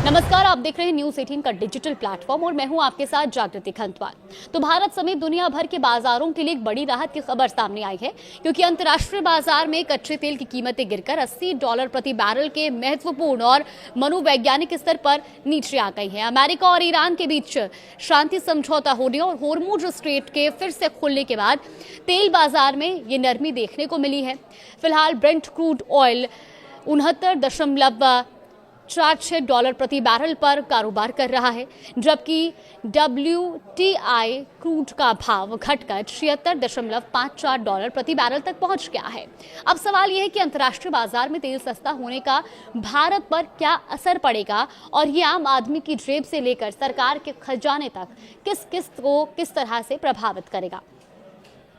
नमस्कार, आप देख रहे हैं न्यूज 18 का डिजिटल प्लेटफॉर्म और मैं हूं आपके साथ जागृति खंतवाल। तो भारत समेत दुनिया भर के बाजारों के लिए एक बड़ी राहत की खबर सामने आई है, क्योंकि अंतर्राष्ट्रीय बाजार में कच्चे तेल की कीमतें गिरकर $80 प्रति बैरल के महत्वपूर्ण और मनोवैज्ञानिक स्तर पर नीचे आ गई है। अमेरिका और ईरान के बीच शांति समझौता होने और होर्मुज स्ट्रेट के फिर से खुलने के बाद तेल बाजार में ये नरमी देखने को मिली है। फिलहाल ब्रेंट क्रूड ऑयल $69.46 प्रति बैरल पर कारोबार कर रहा है, जबकि WTI क्रूड का भाव घटकर $76.54 प्रति बैरल तक पहुंच गया है। अब सवाल यह है कि अंतर्राष्ट्रीय बाजार में तेल सस्ता होने का भारत पर क्या असर पड़ेगा और ये आम आदमी की जेब से लेकर सरकार के खजाने तक किस किस्त को किस तरह से प्रभावित करेगा।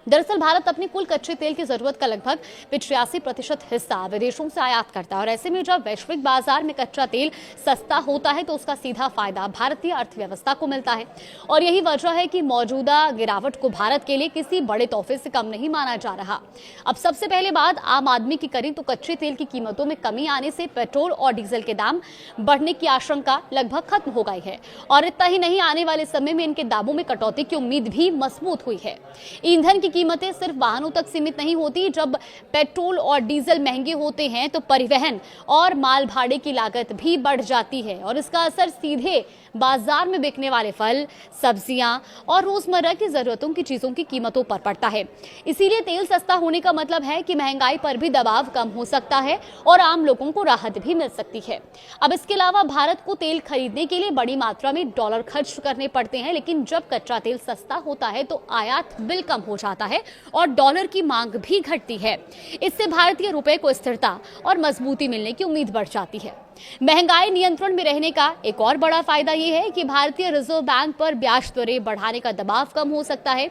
दरअसल भारत अपनी कुल कच्चे तेल की जरूरत का लगभग 85% हिस्सा विदेशों से आयात करता है और ऐसे में जब वैश्विक बाजार में कच्चा तेल सस्ता होता है तो उसका सीधा फायदा भारतीय अर्थव्यवस्था को मिलता है। और यही वजह है कि मौजूदा गिरावट को भारत के लिए किसी बड़े तोहफे से कम नहीं माना जा रहा। अब सबसे पहले बात आम आदमी की करें तो कच्चे तेल की कीमतों में कमी आने से पेट्रोल और डीजल के दाम बढ़ने की आशंका लगभग खत्म हो गई है और इतना ही नहीं, आने वाले समय में इनके दामों में कटौती की उम्मीद भी मजबूत हुई है। ईंधन की कीमतें सिर्फ वाहनों तक सीमित नहीं होती। जब पेट्रोल और डीजल महंगे होते हैं तो परिवहन और माल भाड़े की लागत भी बढ़ जाती है और इसका असर सीधे बाजार में बिकने वाले फल, सब्जियां और रोजमर्रा की जरूरतों की चीजों की कीमतों पर पड़ता है। इसीलिए तेल सस्ता होने का मतलब है कि महंगाई पर भी दबाव कम हो सकता है और आम लोगों को राहत भी मिल सकती है। अब इसके अलावा भारत को तेल खरीदने के लिए बड़ी मात्रा में डॉलर खर्च करने पड़ते हैं, लेकिन जब कच्चा तेल सस्ता होता है तो आयात बिल कम हो जाता है और डॉलर की मांग भी घटती है। इससे भारतीय रुपए को स्थिरता और मजबूती मिलने की उम्मीद बढ़ जाती है। महंगाई नियंत्रण में रहने का एक और बड़ा फायदा यह है कि भारतीय रिजर्व बैंक पर ब्याज दरें बढ़ाने का दबाव कम हो सकता है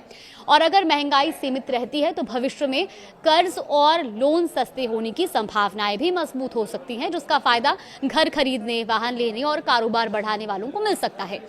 और अगर महंगाई सीमित रहती है तो भविष्य में कर्ज और लोन सस्ते होने की संभावनाएं भी मजबूत हो सकती हैं, जिसका फायदा घर खरीदने, वाहन लेने और कारोबार बढ़ाने वालों को मिल सकता है।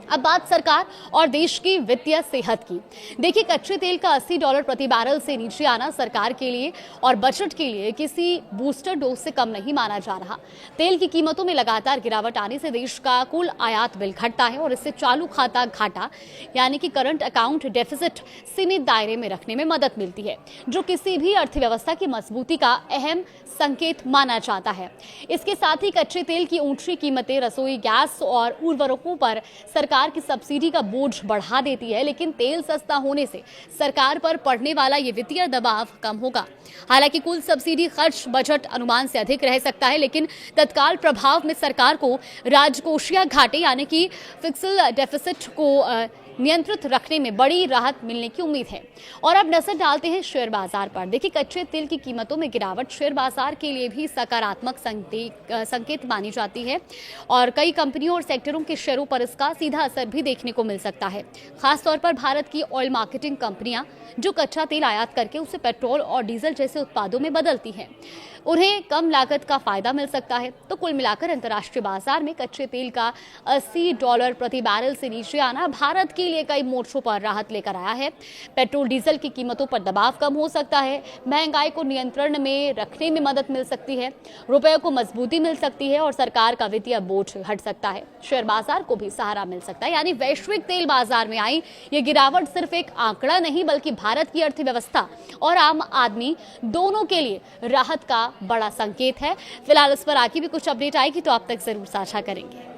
अब बात सरकार और देश की वित्तीय सेहत की। देखिए, कच्चे तेल का $80 प्रति बैरल से नीचे आना सरकार के लिए और बजट के लिए किसी बूस्टर डोज से कम नहीं माना जा रहा। तेल की कीमतों में लगातार गिरावट आने से देश का कुल आयात बिल घटता है और इससे चालू खाता घाटा यानी कि करंट अकाउंट डेफिसिट सीमित दायरे में रखने में मदद मिलती है, जो किसी भी अर्थव्यवस्था की मजबूती का अहम संकेत माना जाता है। इसके साथ ही कच्चे तेल की ऊंची कीमतें रसोई गैस और उर्वरकों पर सरकार की सब्सिडी का बोझ बढ़ा देती है, लेकिन तेल सस्ता होने से सरकार पर पड़ने वाला ये वित्तीय दबाव कम होगा। हालांकि कुल सब्सिडी खर्च बजट अनुमान से अधिक रह सकता है, लेकिन तत्काल प्रभाव में सरकार को राजकोषीय घाटे यानी कि फिस्कल डेफिसिट को नियंत्रित रखने में बड़ी राहत मिलने की उम्मीद है। और अब नजर डालते हैं शेयर बाजार पर। देखिए, कच्चे तेल की कीमतों में गिरावट शेयर बाजार के लिए भी सकारात्मक संकेत मानी जाती है और कई कंपनियों और सेक्टरों के शेयरों पर इसका सीधा असर भी देखने को मिल सकता है। खासतौर पर भारत की ऑयल मार्केटिंग कंपनियां जो कच्चा तेल आयात करके उसे पेट्रोल और डीजल जैसे उत्पादों में बदलती हैं, उन्हें कम लागत का फायदा मिल सकता है। तो कुल मिलाकर अंतर्राष्ट्रीय बाजार में कच्चे तेल का $80 प्रति बैरल से नीचे आना भारत के लिए कई मोर्चों पर राहत लेकर आया है। पेट्रोल डीजल की कीमतों पर दबाव कम हो सकता है, महंगाई को नियंत्रण में रखने में मदद मिल सकती है, रुपये को मजबूती मिल सकती है और सरकार का वित्तीय बोझ घट सकता है। शेयर बाजार को भी सहारा मिल सकता है। यानी वैश्विक तेल बाजार में आई ये गिरावट सिर्फ एक आंकड़ा नहीं, बल्कि भारत की अर्थव्यवस्था और आम आदमी दोनों के लिए राहत का बड़ा संकेत है। फिलहाल इस पर आगे भी कुछ अपडेट आएगी तो आप तक जरूर साझा करेंगे।